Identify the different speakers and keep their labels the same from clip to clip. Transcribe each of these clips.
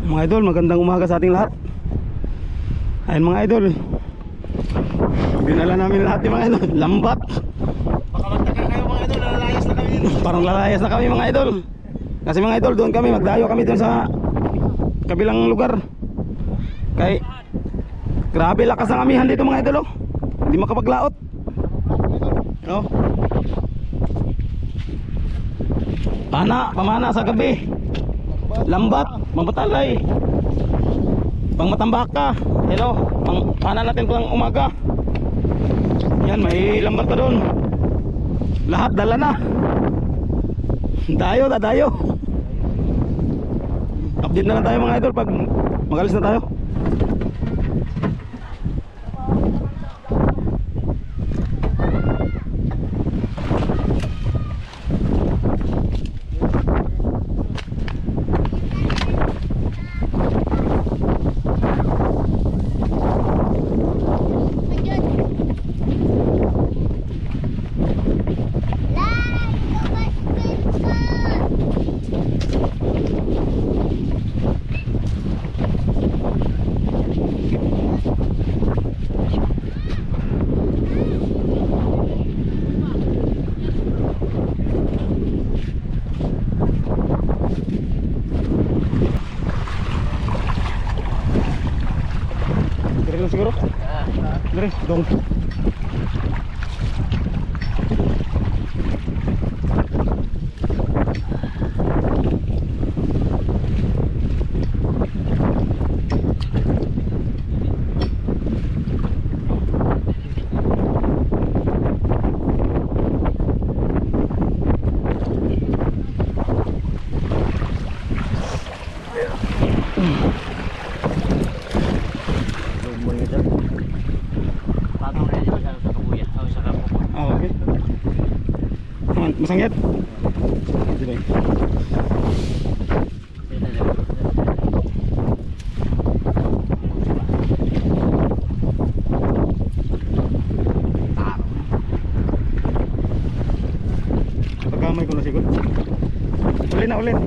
Speaker 1: Mga idol, magandang umaga sa ating lahat. Ayun mga idol, dinala namin lahat yung mga idol. Lambat.
Speaker 2: Baka magtaka kayo mga idol, lalayas na kami dito.
Speaker 1: Parang lalayas na kami mga idol. Kasi mga idol, doon kami, magdayo kami doon sa kabilang lugar. Kay grabe lakas ang amihan dito mga idol, oh. Hindi makapaglaot. Oh. Pamana sa gabi. Lambat, mabatalay. Pang matambaka. Hello, pana natin pang umaga. Yan, may lambat pa doon. Lahat dala na. Dayo. Update na lang tayo mga idol pag magalis na tayo. Siguro? Dire, dong. Masangit? Sige. Pagkamay ko na siguro. Ulin.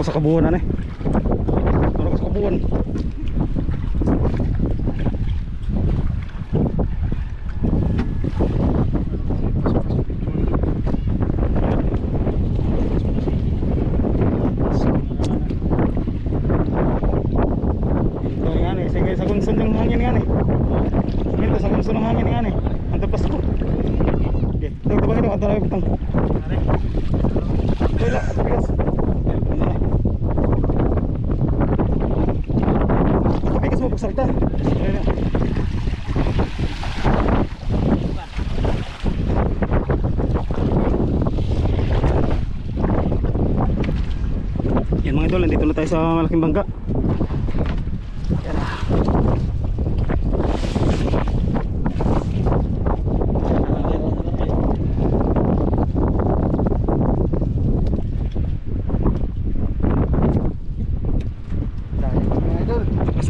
Speaker 1: Sa kabuuan na Marang sa kabuuan. Sige, sa kunsun ng hangin nga ni. Ito sa kunsun ng hangin nga ni. Ang tapas ko. Okay, ito ba ito? Ito lang itong. Wala, bigas. Salta. Yan mga idol, nandito na tayo sa malaking bangka. Yan.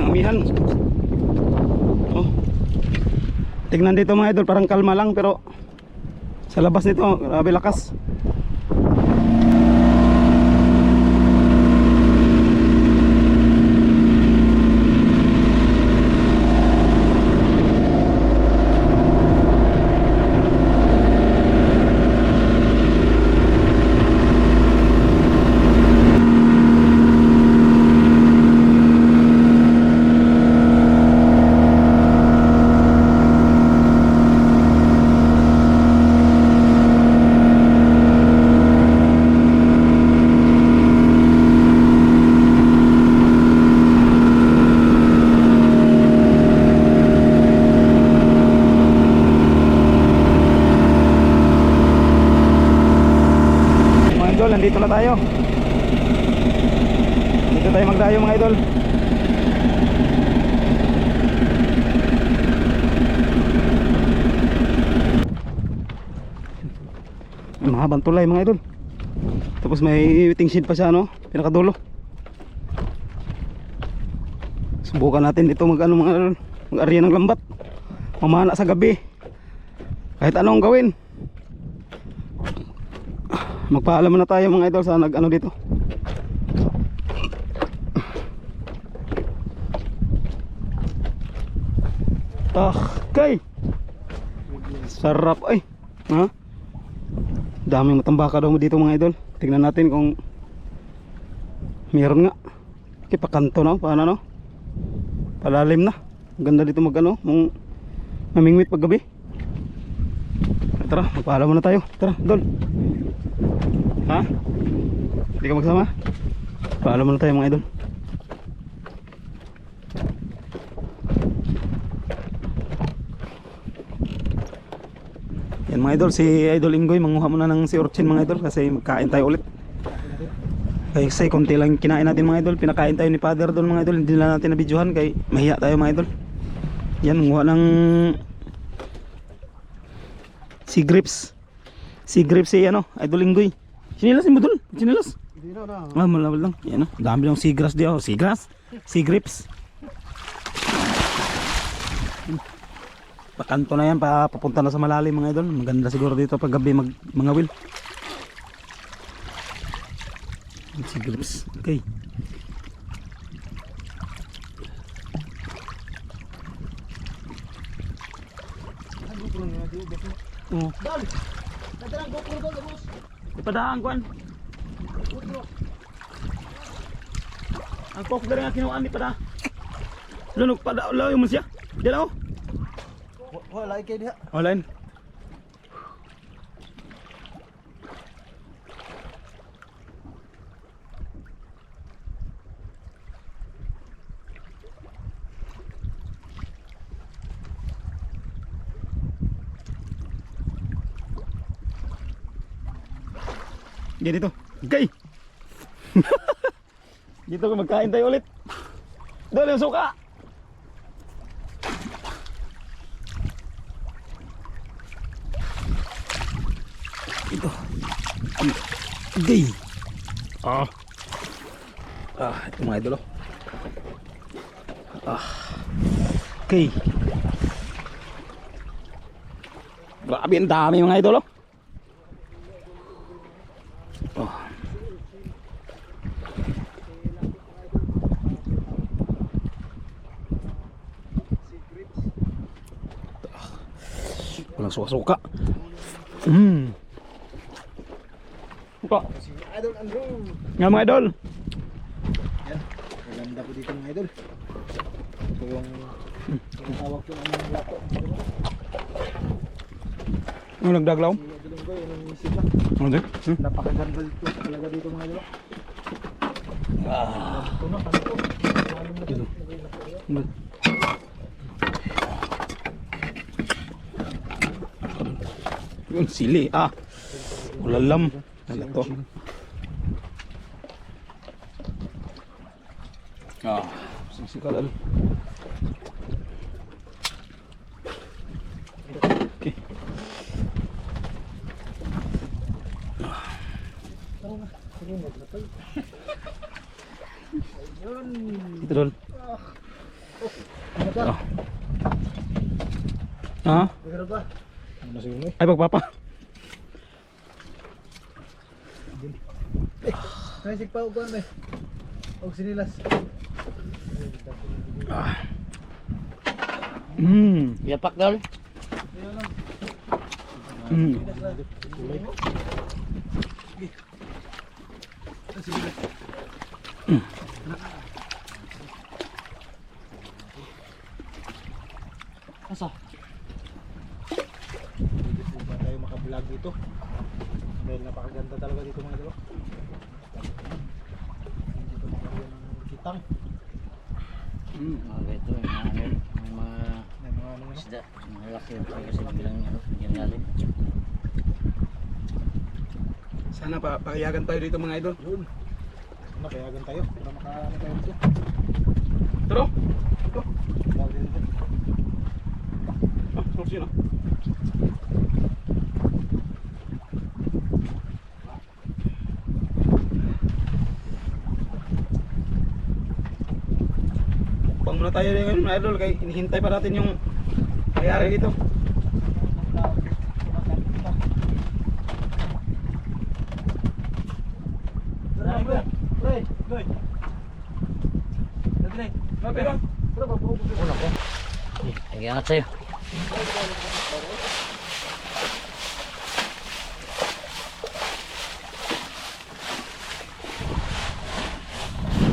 Speaker 1: Amihan. Oh. Tignan dito mga idol, parang kalma lang pero sa labas nito, grabe lakas. Nandito na tayo. Dito tayo magdayo mga idol. Mahabang tulay mga idol. Tapos may waiting shed pa siya, no? Pinakadulo. Subukan natin dito mag ano mga idol. Mag-ariya ng lambat. Mamana sa gabi. Kahit anong gawin. Magpaalam na tayo mga idol sa nag-ano dito. Okay. Sarap ay. Ha? Daming matambaka daw dito mga idol. Tingnan natin kung meron nga. Okay, pakanto na. Paano no? Palalim na. Ganda dito mag ano. Mamingwit pag gabi. Tara, magpaalam muna tayo. Tara, Dol. Ha? Hindi ka magsama? Paalam muna tayo mga idol. Yan mga idol, si Idol Ingoy manguha muna ng si Urchin mga idol kasi magkain tayo ulit. Kasi konti lang kinain natin mga idol. Pinakain tayo ni Father doon mga idol. Hindi na natin nabidyohan kay mahiya tayo mga idol. Yan, manguha ng si Grips. Si Grips si ano, Idol Ingoy. Sinilas mo dol? Sinilas?
Speaker 2: Hindi na.
Speaker 1: Ah, malawal lang. Yan oh. Dami lang sigras di oh. Sigras? Si Grips. Pakanto na yan, papunta na sa malalim mga idol. Maganda siguro dito pag gabi mga will. Si Grips. Okay. Oh.
Speaker 2: Dol! Nadalang GoPro Dol, boss!
Speaker 1: Ipadaan ko an. Ang kok dari nga kinuan ni pada. Lunok pada layo mo siya. Diyan oh.
Speaker 2: Wala ikay diha.
Speaker 1: Online. Yan dito. Okay. Dito ko magkain tayo ulit. Doon yung suka. Ito. Okay. Ito mga idol oh. Okay. Grabe ang dami mga idol oh. Walang suka-suka. Suka.
Speaker 2: Si Idol Andrew.
Speaker 1: Nga mga idol.
Speaker 2: Yan. Maganda po dito mga idol. Ito yung tinatawag ko ng lato.
Speaker 1: Ano nagdaglaw?
Speaker 2: Si Idol Ingoy, yung isip lang.
Speaker 1: Ano din?
Speaker 2: Napakaganda dito talaga dito mga idol. Ito na, ano po?
Speaker 1: Ano? Yun, sili. Ulalam. Ano to? Sisikal. Okay. Ito doon. Ha?
Speaker 2: Meron ba? Ano sa yun eh?
Speaker 1: Ay, pagpapa.
Speaker 2: Naisig pa uguan eh. Huwag sinilas.
Speaker 3: Yapak dol. Asa?
Speaker 2: Hindi ba tayo makablog dito? Dahil napakaganda talaga dito mga idol. Dito magkaroon ng kitang.
Speaker 3: Mga ito, may mga ano,
Speaker 2: May mga ano na.
Speaker 3: isda, mga laki kasi bilang ano, yung lalim.
Speaker 1: Sana payagan tayo dito mga idol.
Speaker 2: Yun. Ano, payagan tayo. Para makaano tayo dito.
Speaker 1: Taro. Ito.
Speaker 2: Tawag dito.
Speaker 1: Source yun Pang muna muna tayo ngayon mga idol kay hinihintay pa natin yung mayari dito.
Speaker 3: Nag-iangat sa'yo.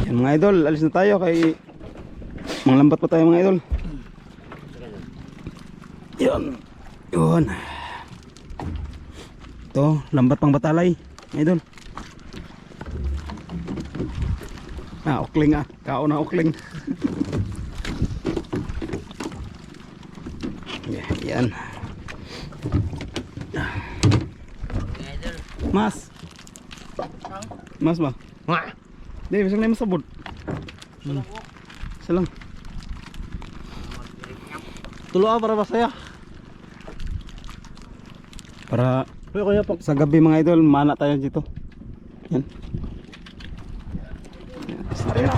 Speaker 1: Yan mga idol, alis na tayo kay mga lambat pa tayo mga idol. Yun. Yun. Ito, lambat pang batalay mga idol. Ukling kaon na ukling. Yan. Mas. Mas ba? Di, bisa na yung masabot. Isa lang.
Speaker 2: Tulo para masaya.
Speaker 1: Para
Speaker 2: Kuya pag
Speaker 1: sa gabi mga idol, mana tayo dito. Yan. Yan.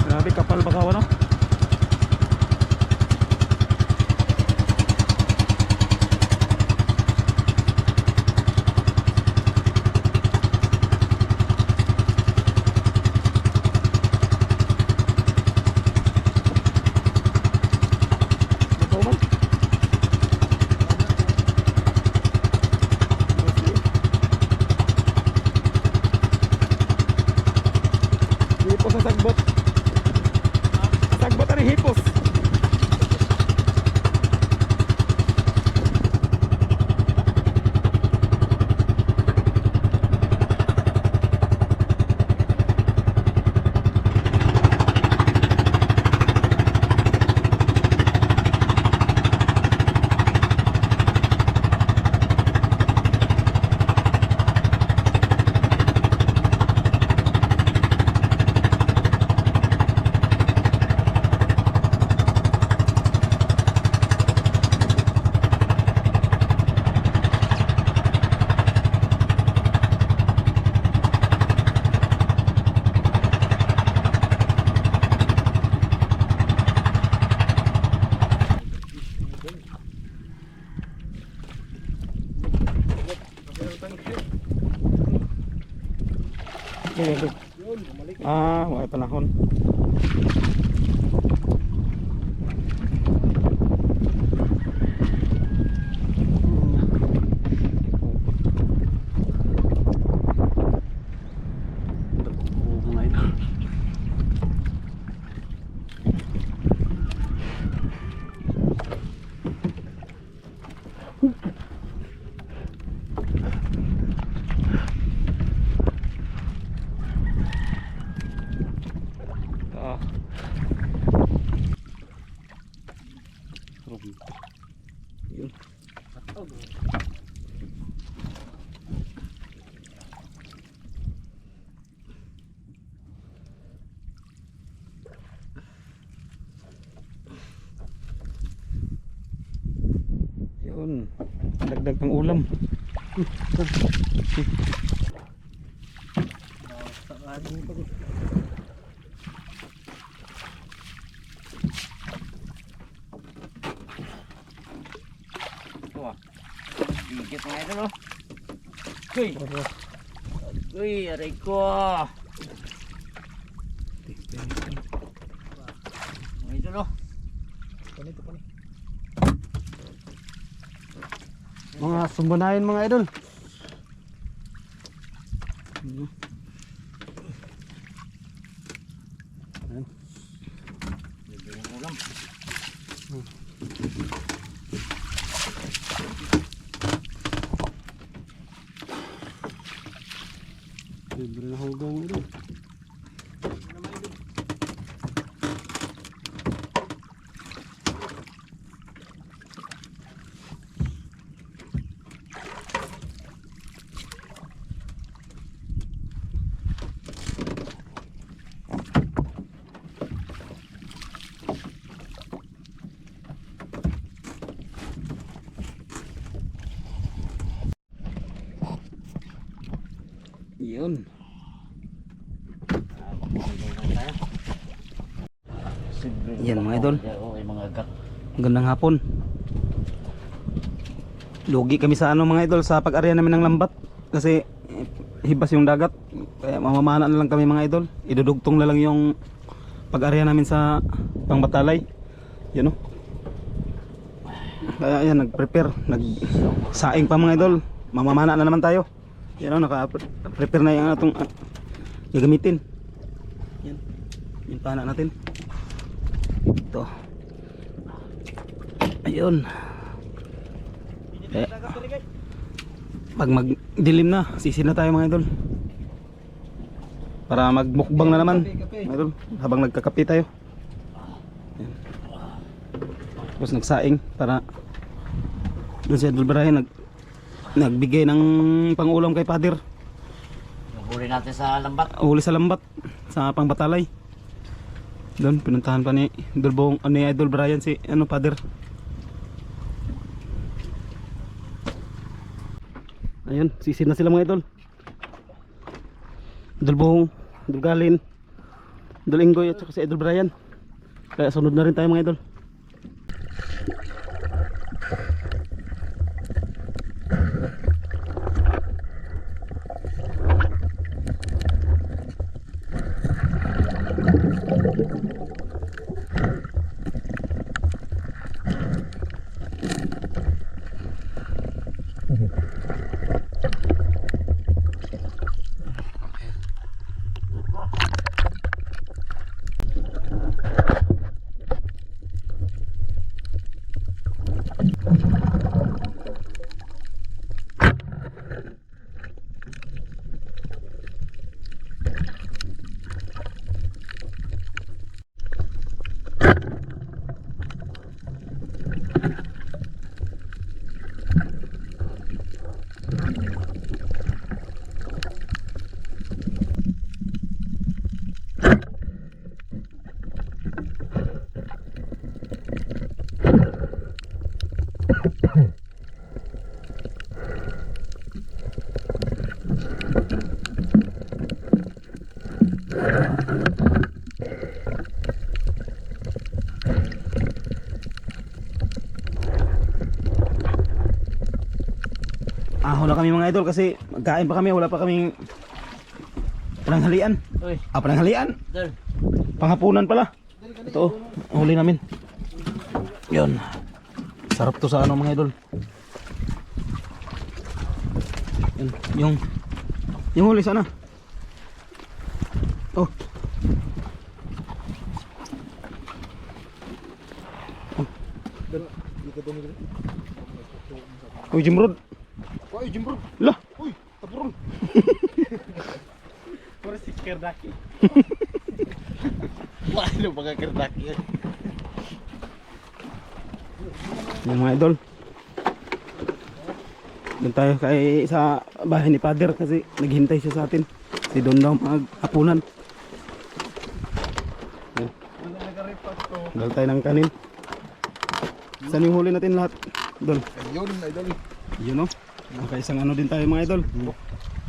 Speaker 1: Grabe kapal bakaw no? Hipos sa sagbot. Sagbot ani hipos. Wala panahon. Yun. Yun. Dagdag pang ulam.
Speaker 3: Bigit mga idol oh. Uy. Uy, aray ko. Mga idol oh.
Speaker 1: Mga sumbunayin mga idol.
Speaker 3: Bigyan ng ulam.
Speaker 1: Libre na hugaw mga idol. Yun. Yan mga idol.
Speaker 3: Oo, yung mga gak.
Speaker 1: Gandang hapon. Lugi kami sa ano mga idol sa pag-area namin ng lambat kasi hibas yung dagat. Kaya mamamana na lang kami mga idol. Idudugtong na lang yung pag-area namin sa pangbatalay. Yan o. Kaya yan nag-prepare, nag-saing pa mga idol. Mamamana na naman tayo. Yan o, naka-prepare na yung atong gagamitin. Yan. Yung pana natin. Ito. Ayun. Eh, pag magdilim na, sisi na tayo mga idol. Para magmukbang na naman mga idol, habang nagkakape tayo. Ayan. Tapos nagsaing para doon si Idol Brian nagbigay ng pangulam kay Father.
Speaker 3: Yung huli natin sa lambat.
Speaker 1: Huli sa lambat sa pangbatalay. Doon pinuntahan pa ni Idol Brian si Father. Ayun, sisi na sila mga idol. Idol Bong, Idol Galin, Idol Inggoy at saka si Idol Brian. Kaya sunod na rin tayo mga idol. Ahon na kami mga idol kasi magkain pa kami, wala pa kaming pananghalian.
Speaker 3: Uy,
Speaker 1: Pananghalian?
Speaker 3: idol.
Speaker 1: Panghapunan pala. Ito, ang huli namin. Yun. Sarap to sa ano mga idol. Yun. Yung huli sana. Oh. Uy, Jimrod.
Speaker 2: Uy, Jimbo.
Speaker 1: Lah.
Speaker 2: Uy, tapuron.
Speaker 3: Puro si Kerdaki. Wala ba ka Kerdaki?
Speaker 1: Yung mga idol. Doon tayo kay sa bahay ni Father kasi naghintay siya sa atin. Si Don daw maghapunan. Dal tayo ng kanin. Saan yung huli natin lahat? Don.
Speaker 2: Ayun, idol.
Speaker 1: Yun o. Nakaisang ano din tayo mga idol.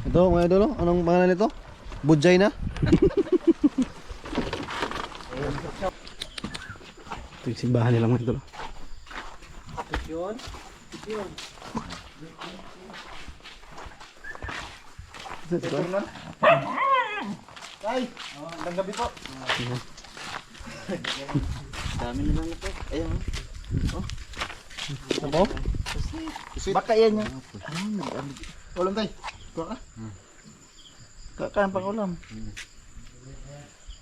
Speaker 2: Ito, mga idol, anong pangalan nito? Bujay na?
Speaker 1: Ito yung simbahan nila mga idol.
Speaker 3: Yun. Yun.
Speaker 2: Ay, magandang gabi po.
Speaker 3: Dami na lang ito. Ayun.
Speaker 2: Ano po? Baka yan yan. Ulam tayo. Kuha ka. Kakain pang ulam.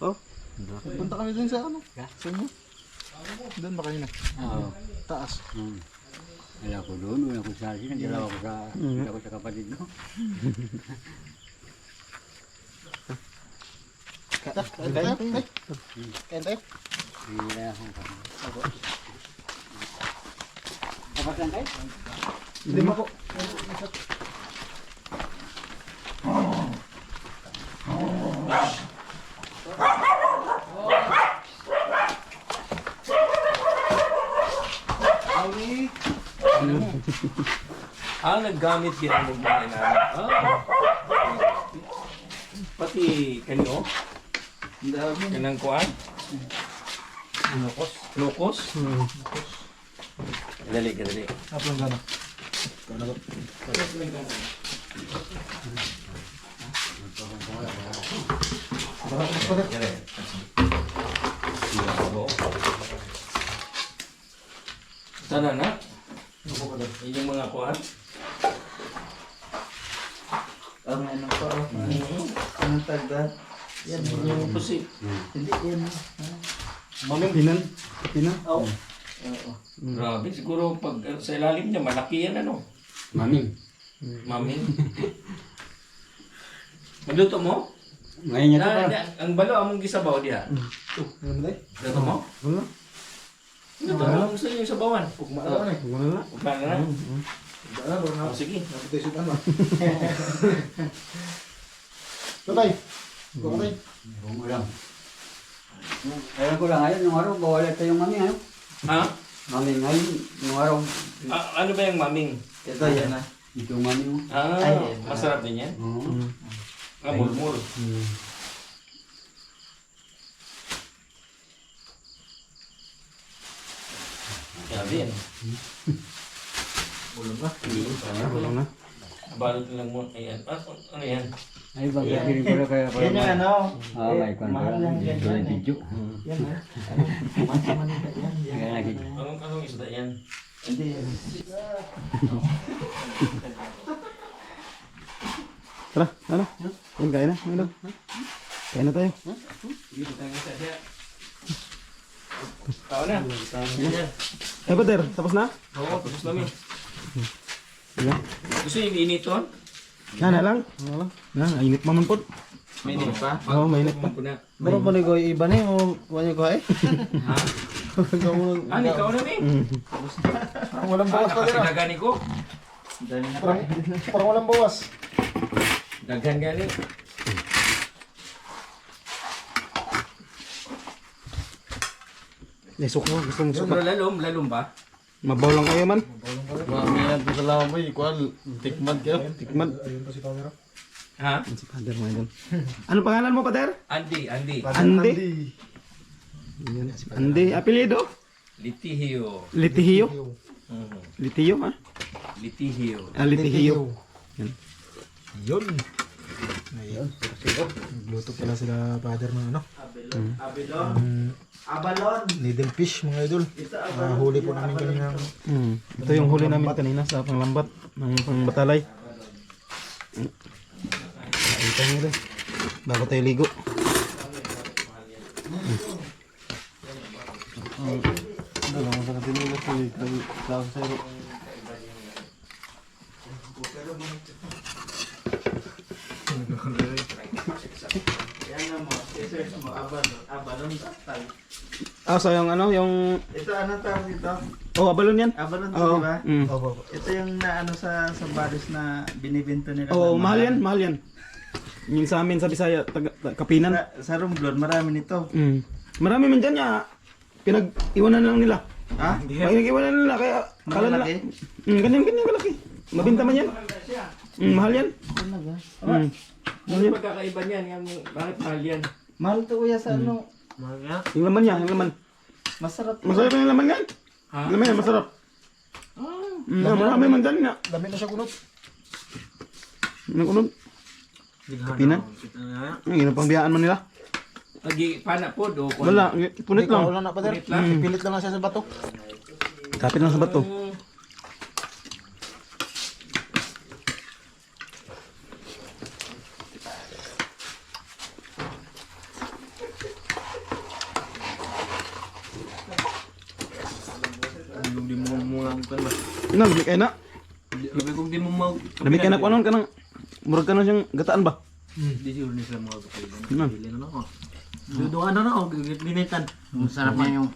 Speaker 2: Oh. Punta kami dun sa ano? Sa inyo? Doon ba kayo na?
Speaker 3: Oo.
Speaker 2: Taas.
Speaker 3: Wala ko doon, wala ko sa asin. Nagdala ko sa kapatid ko.
Speaker 2: Kain tayo. Kain tayo.
Speaker 3: Hindi na akong kapatid tayo?
Speaker 2: Lima po.
Speaker 4: Naggamit din ang mugbahay namin.
Speaker 3: malaki kanyo.
Speaker 2: Ang dami.
Speaker 3: Kanang kuan. Lukos. Dali.
Speaker 2: Apa lang gana?
Speaker 3: Sana na. Yung mga kuan.
Speaker 2: Ang ano pa, anong tagda? Yan,
Speaker 3: Yung pusi.
Speaker 2: hindi yan.
Speaker 1: Pinan.
Speaker 2: Oo.
Speaker 3: Grabe, siguro pag sa ilalim niya, malaki yan ano.
Speaker 4: Maming.
Speaker 3: Mami. Magluto mo?
Speaker 4: Ngayon niya
Speaker 3: Na,
Speaker 4: pa.
Speaker 3: na, ang balo among gisabaw diha.
Speaker 2: Ano ba?
Speaker 3: Luto mo?
Speaker 1: Wala.
Speaker 3: Luto mo gusto niyo yung sabawan.
Speaker 2: Pugma na eh.
Speaker 1: Wala.
Speaker 3: Upana na.
Speaker 2: Dala, wala
Speaker 3: Oh, sige.
Speaker 2: Napatay siya ano. Tatay. Tatay.
Speaker 4: Bungo lang. Alam ko lang ngayon, yung araw, bawal ito yung maming ano.
Speaker 3: Ha?
Speaker 4: Maming ngayon, yung araw.
Speaker 3: Ano ba yung maming?
Speaker 2: Ito yan na.
Speaker 4: Ito yung maming mo.
Speaker 3: Ah, masarap din yan.
Speaker 4: Oo.
Speaker 3: Murmur. Grabe yan.
Speaker 2: Ulam na.
Speaker 1: Wala na.
Speaker 3: Balot lang mo. Ayan. Ano yan?
Speaker 4: Ay, bagay ko na kaya pala.
Speaker 2: Yan yung ano.
Speaker 4: May kwan
Speaker 2: mahal
Speaker 4: pala.
Speaker 2: lang yan,
Speaker 4: Ito yung
Speaker 2: yan eh.
Speaker 4: video.
Speaker 2: Yan ha. Manita yan.
Speaker 4: Kaya nakita.
Speaker 3: Anong isda yan?
Speaker 2: Hindi yan.
Speaker 1: Tara, ano? Yan, kain na. Ano? Kain na tayo.
Speaker 3: Dito tayo sa siya. Tao na.
Speaker 1: Eh, Pater, tapos na?
Speaker 3: Oo, tapos namin.
Speaker 1: Yan.
Speaker 3: Gusto yung initon?
Speaker 1: Na lang. Wala. Na, init pa man po.
Speaker 3: May init pa?
Speaker 1: Oo, mainit pa.
Speaker 3: na.
Speaker 2: Pero pa ko iba ni mo kuha ko eh.
Speaker 3: Ha? Ano, ikaw na ni?
Speaker 2: Parang walang bawas pa dira.
Speaker 3: Nakapinagani ko.
Speaker 2: Parang walang bawas.
Speaker 3: Daghan gani.
Speaker 1: Eh, suka. Gusto mong suka.
Speaker 3: Pero lalom ba?
Speaker 1: Mabaw lang kayo man.
Speaker 2: Mami yan sa lawa mo ikuan tikman kayo.
Speaker 1: Tikman.
Speaker 3: Ha?
Speaker 1: Si Pater mo idol. Ano pangalan mo, Pater?
Speaker 3: Andy.
Speaker 1: Andi. Yan, si Andi. Apelyido?
Speaker 3: Litihio.
Speaker 1: Litihio.
Speaker 3: Mhm.
Speaker 1: Litihio, ha?
Speaker 3: Litihio.
Speaker 1: Ah, Litihio. Yan.
Speaker 2: Yun. Ayun. Nagluto pala sila father ng ano? Abalon. Needle fish mga idol. Huli po namin kanina.
Speaker 1: Ito yung huli namin kanina sa panglambat ng pangbatalay. Kain tayo rin. Bago tayo ligo. Ah, so yung ano, yung...
Speaker 2: Ito anong tawag dito?
Speaker 1: Oh, abalon yan.
Speaker 2: Abalon to,
Speaker 1: Oo.
Speaker 2: di ba?
Speaker 1: Mm.
Speaker 2: Ito yung naano sa baris na binibento nila.
Speaker 1: Oo,
Speaker 2: na
Speaker 1: mahal yan, mahal yan. Yung sa amin sa Bisaya, Kapinan.
Speaker 2: Sa Romblon, marami nito.
Speaker 1: Marami man dyan ya. Pinag-iwanan lang nila.
Speaker 2: Ha?
Speaker 1: Pinag-iwanan nila, kaya kala nila.
Speaker 2: Malalaki?
Speaker 1: Ganyan kalaki. Mabinta man yan. Mahal yan.
Speaker 2: Talaga?
Speaker 3: Ano yung pagkakaiba niyan? Bakit mahal yan?
Speaker 2: Mahal to kuya sa ano?
Speaker 1: Yung laman niya, yung laman.
Speaker 2: Masarap.
Speaker 1: Masarap yung laman yan.
Speaker 3: Ha?
Speaker 1: Yung laman yan, masarap. Marami man dyan nga.
Speaker 2: Dami na siya kunot.
Speaker 1: Nagkunod. Kapinan. Ang ginapang biyaan man nila.
Speaker 3: Lagi pana po do.
Speaker 1: Wala, punit lang.
Speaker 2: Wala na pa der.
Speaker 3: Pilit lang.
Speaker 2: Pilit lang na siya sa bato.
Speaker 1: Kapit lang sa bato.
Speaker 3: Di mo mga kan ba?
Speaker 1: Ina, lamig kayo na.
Speaker 3: Labi kung di mo mag
Speaker 1: Lamig kayo na po anon ka nang. Murag ka na siyang gataan ba?
Speaker 3: Di siguro ni sila mga kapatid.
Speaker 1: Ano?
Speaker 3: Duduan na ako, ginitan. Masarap man yung